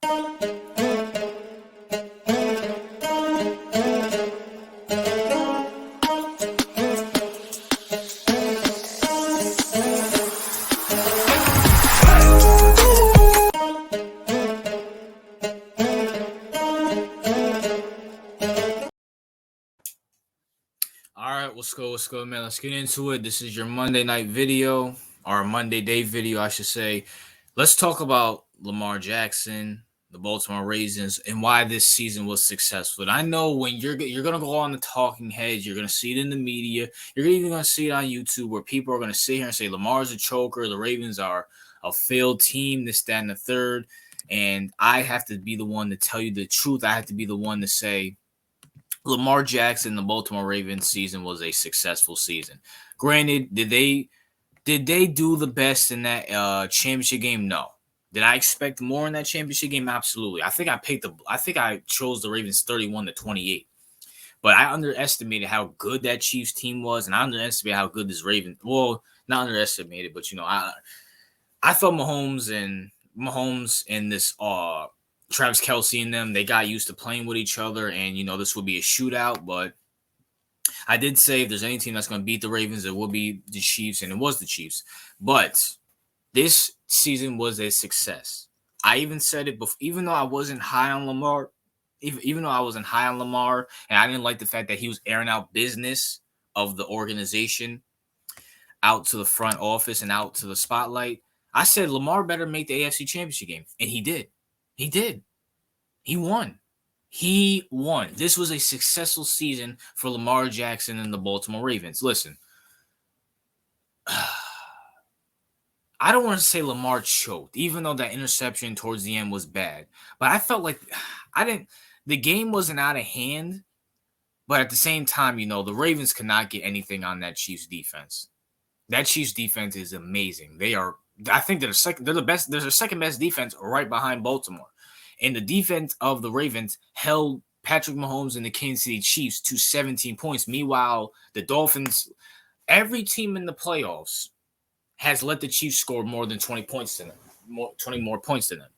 All right, what's good, man? Let's get into it. This is your Monday night video, or Monday day video, I should say. Let's talk about Lamar Jackson, the Baltimore Ravens, and why this season was successful. And I know when you're gonna go on the talking heads, you're gonna see it in the media, you're even gonna see it on YouTube, where people are gonna sit here and say Lamar's a choker, the Ravens are a failed team, this, that, and the third. And I have to be the one to tell you the truth. I have to be the one to say Lamar Jackson, the Baltimore Ravens season was a successful season. Granted, did they do the best in that championship game? No. Did I expect more in that championship game? Absolutely. I think I chose the Ravens 31-28. But I underestimated how good that Chiefs team was, and I underestimated how good this Ravens. Well, not underestimated, but I thought Mahomes and this Travis Kelce and them, they got used to playing with each other, and this would be a shootout. But I did say if there's any team that's going to beat the Ravens, it will be the Chiefs, and it was the Chiefs. But this season was a success. I even said it before, even though I wasn't high on Lamar, even though I wasn't high on Lamar, and I didn't like the fact that he was airing out business of the organization out to the front office and out to the spotlight. I said Lamar better make the AFC Championship game, and he did. He did. He won. He won. This was a successful season for Lamar Jackson and the Baltimore Ravens. Listen, I don't want to say Lamar choked, even though that interception towards the end was bad. But I felt like the game wasn't out of hand. But at the same time, the Ravens could not get anything on that Chiefs defense. That Chiefs defense is amazing. I think they're the best. There's a second best defense right behind Baltimore. And the defense of the Ravens held Patrick Mahomes and the Kansas City Chiefs to 17 points. Meanwhile, the Dolphins, every team in the playoffs has let the Chiefs score more than 20 points to them, 20 more points than them.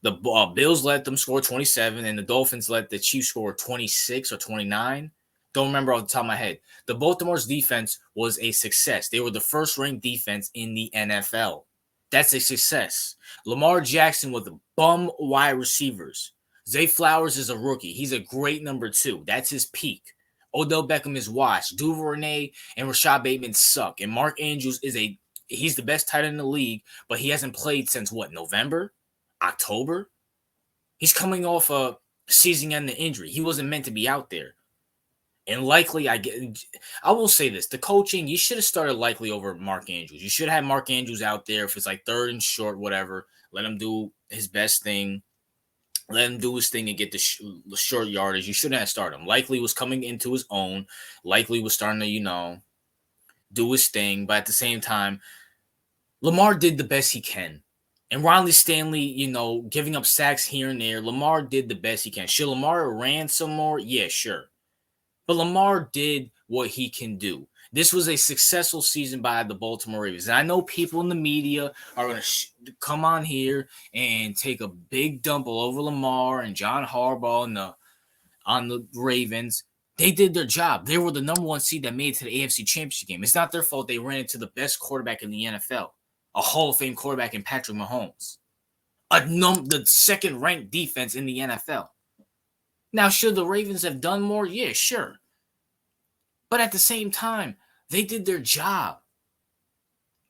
The Bills let them score 27, and the Dolphins let the Chiefs score 26 or 29. Don't remember off the top of my head. The Baltimore's defense was a success. They were the first-ranked defense in the NFL. That's a success. Lamar Jackson with the bum wide receivers. Zay Flowers is a rookie. He's a great number 2. That's his peak. Odell Beckham is washed. Duvernay and Rashad Bateman suck. And Mark Andrews he's the best tight end in the league, but he hasn't played since November? October? He's coming off a season-ending injury. He wasn't meant to be out there. And Likely, I will say this. The coaching, you should have started Likely over Mark Andrews. You should have Mark Andrews out there if it's like third and short, whatever. Let him do his best thing. Let him do his thing and get the short yardage. You shouldn't have started him. Likely was coming into his own. Likely was starting to, do his thing. But at the same time, Lamar did the best he can. And Ronnie Stanley, giving up sacks here and there. Lamar did the best he can. Should Lamar have ran some more? Yeah, sure. But Lamar did what he can do. This was a successful season by the Baltimore Ravens. And I know people in the media are going to come on here and take a big dump all over Lamar and John Harbaugh on the Ravens. They did their job. They were the number 1 seed that made it to the AFC Championship game. It's not their fault they ran into the best quarterback in the NFL, a Hall of Fame quarterback in Patrick Mahomes, the second-ranked defense in the NFL. Now, should the Ravens have done more? Yeah, sure. But at the same time, they did their job.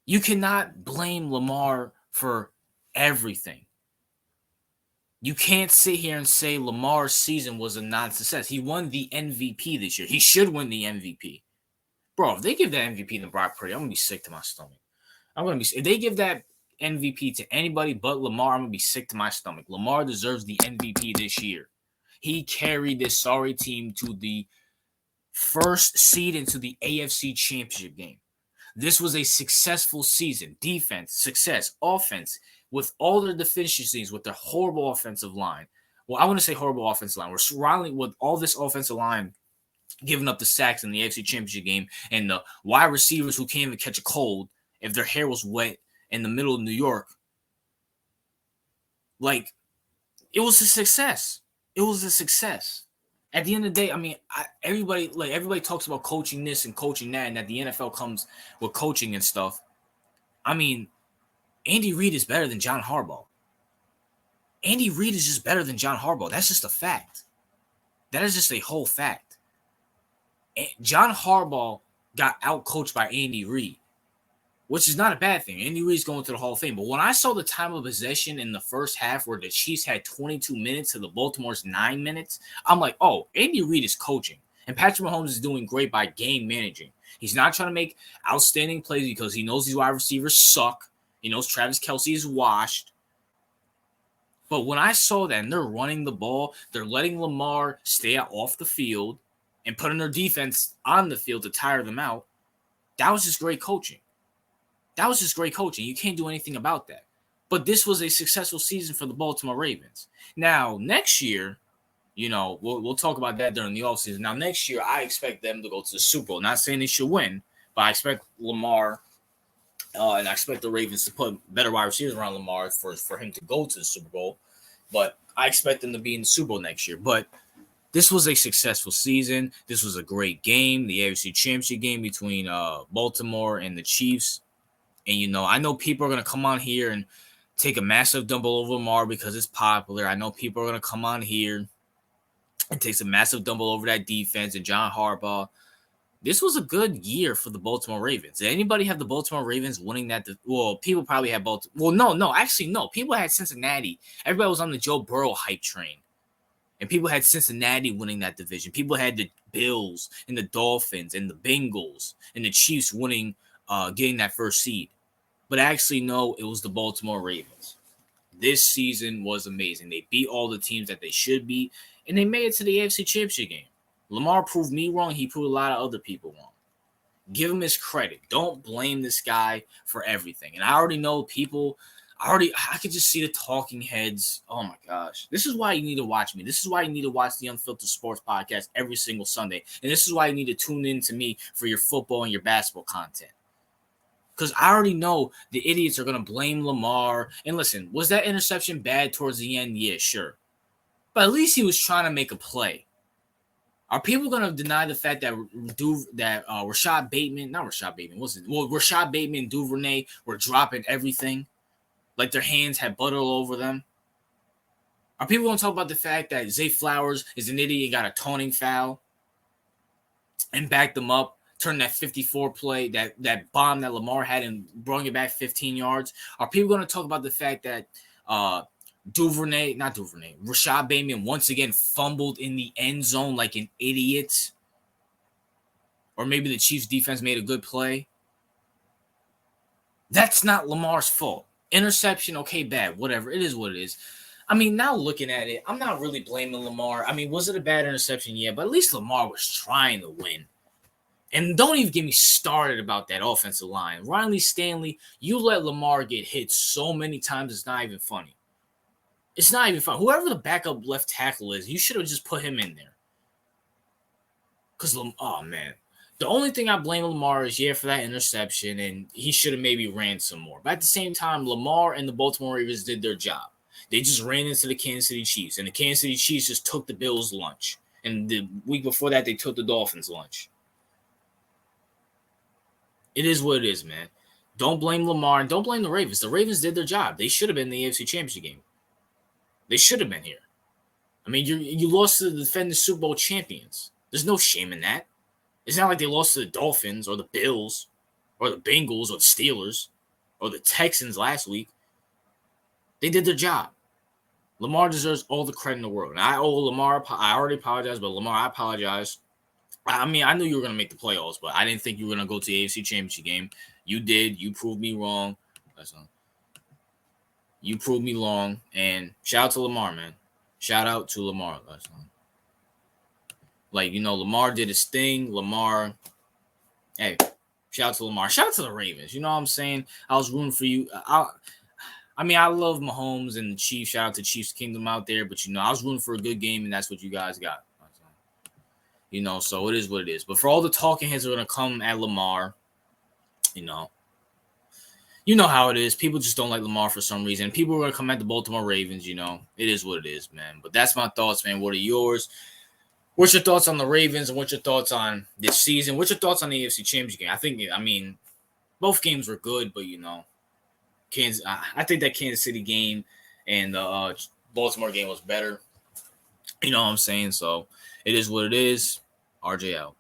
You cannot blame Lamar for everything. You can't sit here and say Lamar's season was a non-success. He won the MVP this year. He should win the MVP. Bro, if they give that MVP to Brock Purdy, I'm going to be sick to my stomach. If they give that MVP to anybody but Lamar, I'm going to be sick to my stomach. Lamar deserves the MVP this year. He carried this sorry team to the first seed into the AFC Championship game. This was a successful season. Defense, success, offense, with all their deficiencies, with their horrible offensive line. Well, I want to say horrible offensive line. We're surrounding with all this offensive line giving up the sacks in the AFC Championship game, and the wide receivers who can't even catch a cold if their hair was wet in the middle of New York. Like, It was a success. It was a success. At the end of the day, I mean, everybody talks about coaching this and coaching that, and that the NFL comes with coaching and stuff. I mean, Andy Reid is better than John Harbaugh. Andy Reid is just better than John Harbaugh. That's just a fact. That is just a whole fact. John Harbaugh got outcoached by Andy Reid, which is not a bad thing. Andy Reid's going to the Hall of Fame. But when I saw the time of possession in the first half where the Chiefs had 22 minutes to the Baltimore's 9 minutes, I'm like, oh, Andy Reid is coaching. And Patrick Mahomes is doing great by game managing. He's not trying to make outstanding plays because he knows these wide receivers suck. He knows Travis Kelce is washed. But when I saw that and they're running the ball, they're letting Lamar stay off the field and putting their defense on the field to tire them out, that was just great coaching. That was just great coaching. You can't do anything about that. But this was a successful season for the Baltimore Ravens. Now, next year, we'll talk about that during the offseason. Now, next year, I expect them to go to the Super Bowl. Not saying they should win, but I expect Lamar and I expect the Ravens to put better wide receivers around Lamar for him to go to the Super Bowl. But I expect them to be in the Super Bowl next year. But this was a successful season. This was a great game, the AFC Championship game between Baltimore and the Chiefs. And, I know people are going to come on here and take a massive double over Lamar because it's popular. I know people are going to come on here and take a massive double over that defense and John Harbaugh. This was a good year for the Baltimore Ravens. Did anybody have the Baltimore Ravens winning that? Well, people probably had Baltimore. Well, no. Actually, no. People had Cincinnati. Everybody was on the Joe Burrow hype train. And people had Cincinnati winning that division. People had the Bills and the Dolphins and the Bengals and the Chiefs winning, getting that first seed. But actually, no, it was the Baltimore Ravens. This season was amazing. They beat all the teams that they should beat, and they made it to the AFC Championship game. Lamar proved me wrong. He proved a lot of other people wrong. Give him his credit. Don't blame this guy for everything. And I already know people. I could just see the talking heads. Oh my gosh. This is why you need to watch me. This is why you need to watch the Unfiltered Sports Podcast every single Sunday. And this is why you need to tune in to me for your football and your basketball content. Because I already know the idiots are going to blame Lamar. And listen, was that interception bad towards the end? Yeah, sure. But at least he was trying to make a play. Are people going to deny the fact that Rashad Bateman and Duvernay were dropping everything? Like their hands had butter all over them? Are people going to talk about the fact that Zay Flowers is an idiot and got a taunting foul and backed them up, turned that 54 play, that bomb that Lamar had and brought it back 15 yards? Are people going to talk about the fact that Rashad Bateman once again fumbled in the end zone like an idiot? Or maybe the Chiefs defense made a good play? That's not Lamar's fault. Interception, okay, bad, whatever. It is what it is. I mean, now looking at it, I'm not really blaming Lamar. I mean, was it a bad interception? Yeah, but at least Lamar was trying to win. And don't even get me started about that offensive line. Riley Stanley, you let Lamar get hit so many times, it's not even funny. It's not even fun. Whoever the backup left tackle is, you should have just put him in there. Because, oh, man. The only thing I blame Lamar is, for that interception, and he should have maybe ran some more. But at the same time, Lamar and the Baltimore Ravens did their job. They just ran into the Kansas City Chiefs, and the Kansas City Chiefs just took the Bills' lunch. And the week before that, they took the Dolphins' lunch. It is what it is, man. Don't blame Lamar, and don't blame the Ravens. The Ravens did their job. They should have been in the AFC Championship game. They should have been here. I mean, you lost to the defending Super Bowl champions. There's no shame in that. It's not like they lost to the Dolphins or the Bills or the Bengals or the Steelers or the Texans last week. They did their job. Lamar deserves all the credit in the world. And I owe Lamar, I already apologize, but Lamar, I apologize. I mean, I knew you were going to make the playoffs, but I didn't think you were going to go to the AFC Championship game. You did. You proved me wrong. You proved me wrong. And shout out to Lamar, man. Shout out to Lamar. Like, Lamar did his thing. Lamar, hey, shout out to Lamar. Shout out to the Ravens. You know what I'm saying? I was rooting for you. I mean, I love Mahomes and the Chiefs. Shout out to Chiefs Kingdom out there. But, I was rooting for a good game, and that's what you guys got. So it is what it is. But for all the talking heads that are going to come at Lamar, you know how it is. People just don't like Lamar for some reason. People are gonna come at the Baltimore Ravens. It is what it is, man. But that's my thoughts, man. What are yours? What's your thoughts on the Ravens, and what's your thoughts on this season? What's your thoughts on the AFC Championship game? I mean, both games were good, but Kansas. I think that Kansas City game and the Baltimore game was better. You know what I'm saying? So it is what it is. RJ out.